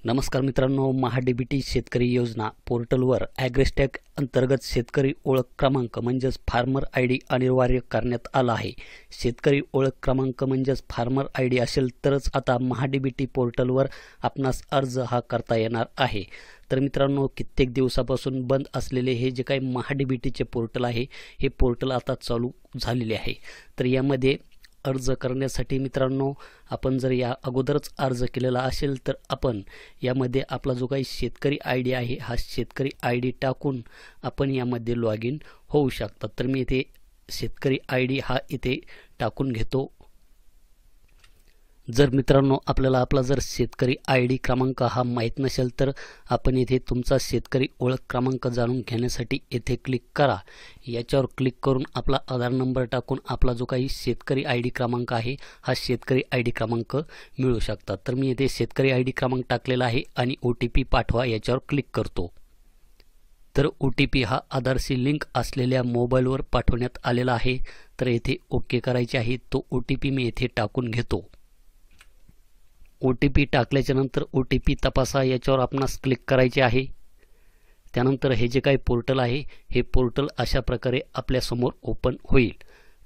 नमस्कार मित्रांनो, महाडीबीटी शेतकरी योजना पोर्टलवर ॲग्रिस्टॅग अंतर्गत शेतकरी ओळख क्रमांक म्हणजेच फार्मर आय डी अनिवार्य करण्यात आला आहे। शेतकरी ओळख क्रमांक म्हणजेच फार्मर आय डी असेल तरच आता महाडीबीटी पोर्टलवर आपणास अर्ज हा करता येणार आहे। तर मित्रांनो, कित्येक दिवसापासून बंद असलेले हे जे काही महाडीबीटीचे पोर्टल आहे हे पोर्टल आता चालू झालेले आहे। तर यामध्ये अर्ज करण्यासाठी मित्रांनो, आपण जर या अगोदरच अर्ज केलेला असेल तर आपण यामध्ये आपला जो काही शेतकरी आय डी आहे हा शेतकरी आय डी टाकून आपण यामध्ये लॉग इन होऊ शकतात। तर मी इथे शेतकरी आय डी हा इथे टाकून घेतो। जर मित्रांनो आपल्याला आपला जर शेतकरी आय डी क्रमांक हा माहीत नसेल तर आपण इथे तुमचा शेतकरी ओळख क्रमांक जाणून घेण्यासाठी इथे क्लिक करा। याच्यावर क्लिक करून आपला आधार नंबर टाकून आपला जो काही शेतकरी आय डी क्रमांक आहे हा शेतकरी आय डी क्रमांक मिळू शकतात। तर मी इथे शेतकरी आय डी क्रमांक टाकलेला आहे आणि OTP पाठवा याच्यावर क्लिक करतो। तर OTP हा आधारशी लिंक असलेल्या मोबाईलवर पाठवण्यात आलेला आहे। तर इथे ओके करायचे आहे। तो OTP मी इथे टाकून घेतो। OTP टाकल्याच्या नंतर OTP तपासा याच्यावर आपणास क्लिक करायचे आहे। त्यानंतर हे जे काही पोर्टल आहे हे पोर्टल अशा प्रकारे आपल्या समोर ओपन होईल।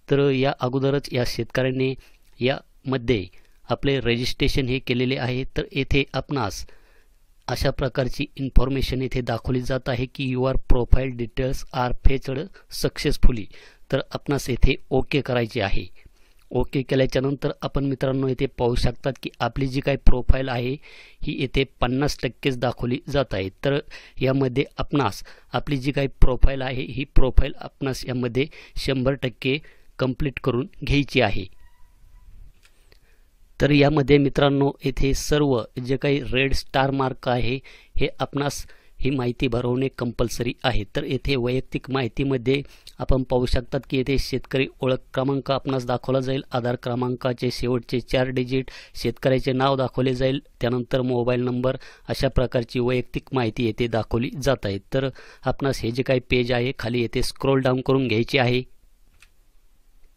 तर या अगोदरच या शेतकऱ्यांनी यामध्ये आपले रजिस्ट्रेशन हे केलेले आहे। तर येथे आपणास अशा प्रकारची इन्फॉर्मेशन इथे दाखवली जात आहे की your profile details are fetched successfully. तर आपणास येथे ओके करायचे आहे। ओके केल्याच्या नंतर आपण मित्रांनो इथे पाहू शकतात की आपली जी काही प्रोफाइल आहे ही येथे 50% दाखवली जात आहे। तर यामध्ये आपणास आपली जी काही प्रोफाइल आहे ही प्रोफाइल आपणास यामध्ये 100% कंप्लीट करून घ्यायची आहे। तर यामध्ये मित्रांनो इथे सर्व जे काही रेड स्टार मार्क आहे हे आपणास ही माहिती भरवणे कंपल्सरी आहे। तर येथे वैयक्तिक माहितीमध्ये आपण पाहू शकतात की येथे शेतकरी ओळख क्रमांक आपणास दाखवला जाईल, आधार क्रमांकाचे शेवटचे 4 डिजिट, शेतकऱ्याचे नाव दाखवले जाईल, त्यानंतर मोबाईल नंबर, अशा प्रकारची वैयक्तिक माहिती येथे दाखवली जात आहे। तर आपणास हे जे काही पेज आहे खाली येथे स्क्रोल डाऊन करून घ्यायचे आहे।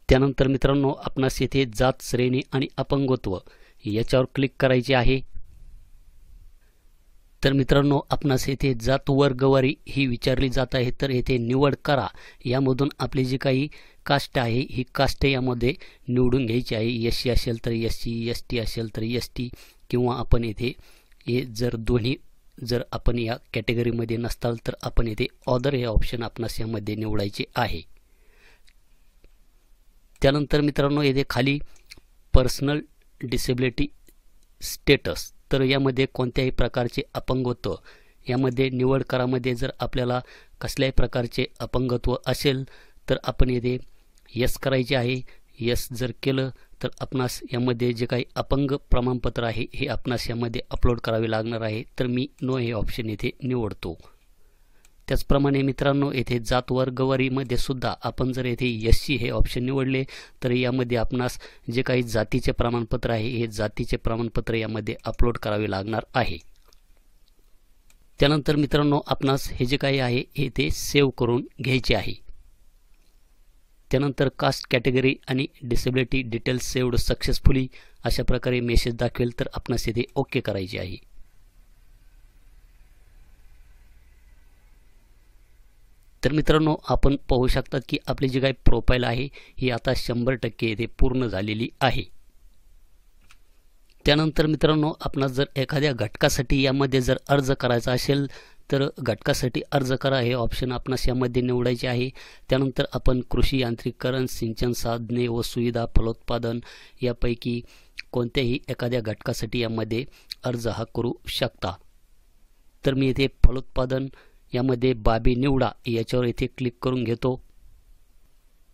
त्यानंतर मित्रांनो आपणास येथे जात श्रेणी आणि अपंगत्व याच्यावर क्लिक करायचे आहे। तर मित्रांनो आपणास येथे जात वर्गवारी ही विचारली जात आहे। तर येथे निवड करा, यामधून आपली जी काही कास्ट आहे ही कास्ट यामध्ये निवडून घ्यायची आहे। SC असेल तर SC, ST असेल तर ST, किंवा आपण येथे हे जर दोन्ही जर आपण या कॅटेगरीमध्ये नसताल तर आपण येथे ऑदर हे ऑप्शन आपणास यामध्ये निवडायचे आहे। त्यानंतर मित्रांनो येथे खाली पर्सनल डिसेबिलिटी स्टेटस, तर यामध्ये कोणत्याही प्रकारचे अपंगत्व यामध्ये निवड करामध्ये जर आपल्याला कसल्याही प्रकारचे अपंगत्व असेल तर आपण येथे यस करायचे आहे। यस जर केलं तर आपणास यामध्ये जे काही अपंग प्रमाणपत्र आहे हे आपणास यामध्ये अपलोड करावे लागणार आहे। तर मी नो हे ऑप्शन येथे निवडतो। त्याचप्रमाणे मित्रांनो येथे जात वर्गवारीमध्ये सुद्धा आपण जर येथे SC हे ऑप्शन निवडले तर यामध्ये आपणास जे काही जातीचे प्रमाणपत्र आहे हे जातीचे प्रमाणपत्र यामध्ये अपलोड करावे लागणार आहे। त्यानंतर मित्रांनो आपणास हे जे काही आहे हे ते सेव्ह करून घ्यायचे आहे। त्यानंतर कास्ट कॅटेगरी आणि डिसेबिलिटी डिटेल्स सेव्हड सक्सेसफुली अशा प्रकारे मेसेज दाखवेल। तर आपणास येथे ओके करायचे आहे। तर मित्रांनो आपण पाहू शकतात की आपली जी काही प्रोफाइल आहे ही आता 100% येथे पूर्ण झालेली आहे। त्यानंतर मित्रांनो आपणास जर एखाद्या घटकासाठी यामध्ये जर अर्ज करायचा असेल तर घटकासाठी अर्ज करा हे ऑप्शन आपणास यामध्ये निवडायचे आहे। त्यानंतर आपण कृषी यांत्रिकीकरण, सिंचन साधने व सुविधा, फलोत्पादन यापैकी कोणत्याही एखाद्या घटकासाठी यामध्ये अर्ज हा करू शकता। तर मी इथे फलोत्पादन यामध्ये बाबी निवडा याच्यावर इथे क्लिक करून घेतो।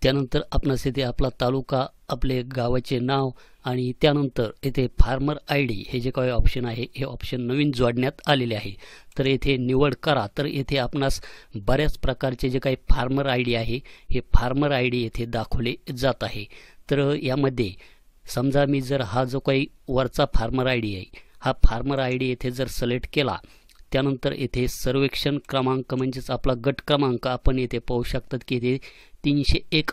त्यानंतर आपणास येथे आपला तालुका, आपले गावाचे नाव आणि त्यानंतर येथे फार्मर आय डी हे जे काही ऑप्शन आहे हे ऑप्शन नवीन जोडण्यात आलेले आहे। तर येथे निवड करा। तर येथे आपणास बऱ्याच प्रकारचे जे काही फार्मर आय डी आहे हे फार्मर आय डी येथे दाखवले जात आहे। तर यामध्ये समजा मी जर हा जो काही वरचा फार्मर आय डी आहे हा फार्मर आय डी येथे जर सिलेक्ट केला, त्यानंतर येथे सर्वेक्षण क्रमांक म्हणजेच आपला गट क्रमांक आपण येथे पाहू शकतात की येथे 301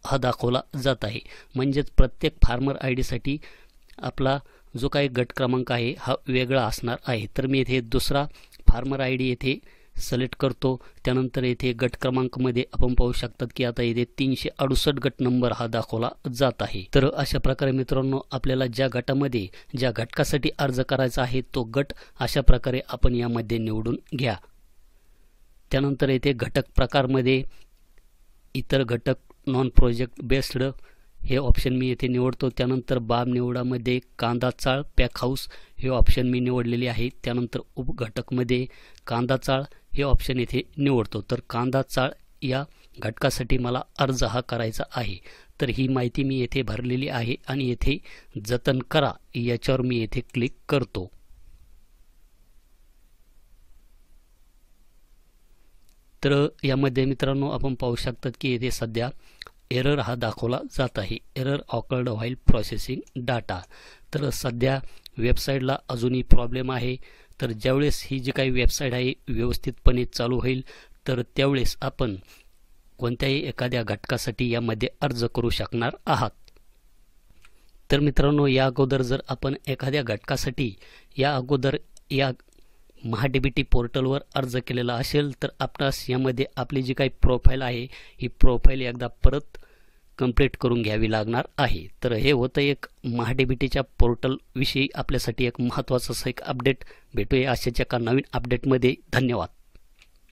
हा दाखवला जात आहे। म्हणजेच प्रत्येक फार्मर आय डीसाठी आपला जो काही गट क्रमांक आहे हा वेगळा असणार आहे। तर मी येथे दुसरा फार्मर आय डी येथे सिलेक्ट करतो। त्यानंतर येथे गट क्रमांकमध्ये आपण पाहू शकतात की आता येथे 368 गट नंबर हा दाखवला जात आहे। तर अशा प्रकारे मित्रांनो आपल्याला ज्या गटामध्ये ज्या घटकासाठी अर्ज करायचा आहे तो गट अशा प्रकारे आपण यामध्ये निवडून घ्या। त्यानंतर येथे घटक प्रकारमध्ये इतर घटक नॉन प्रोजेक्ट बेस्ड हे ऑप्शन मी येथे निवडतो। त्यानंतर बाब निवडामध्ये कांदा चाळ पॅक हाऊस हे ऑप्शन मी निवडलेले आहे। त्यानंतर उपघटकमध्ये कांदा चाळ हे ऑप्शन येथे निवडतो। तर कांदा चाळ या घटकासाठी मला अर्ज हा करायचा आहे। तर ही माहिती मी येथे भरलेली आहे आणि येथे जतन करा याच्यावर मी येथे क्लिक करतो। तर यामध्ये मित्रांनो आपण पाहू शकतात की येथे सध्या एरर हा दाखवला जात आहे, error awkward while processing data. तर सध्या वेबसाईटला अजूनही प्रॉब्लेम आहे। तर ज्यावेळेस ही जी काही वेबसाईट आहे व्यवस्थितपणे चालू होईल तर त्यावेळेस आपण कोणत्याही एखाद्या घटकासाठी यामध्ये अर्ज करू शकणार आहात। तर मित्रांनो या अगोदर जर आपण एखाद्या घटकासाठी या अगोदर या महाडीबीटी पोर्टलवर अर्ज केलेला असेल तर आपणास यामध्ये आपली जी काही प्रोफाईल आहे ही प्रोफाईल एकदा परत कंप्लीट करून घ्यावी लागणार आहे। तर हे होतं एक महाडीबीटीच्या पोर्टल विषयी आपल्यासाठी एक महत्त्वाचं असं एक अपडेट। भेटूया अशाच एका नवीन अपडेटमध्ये। धन्यवाद।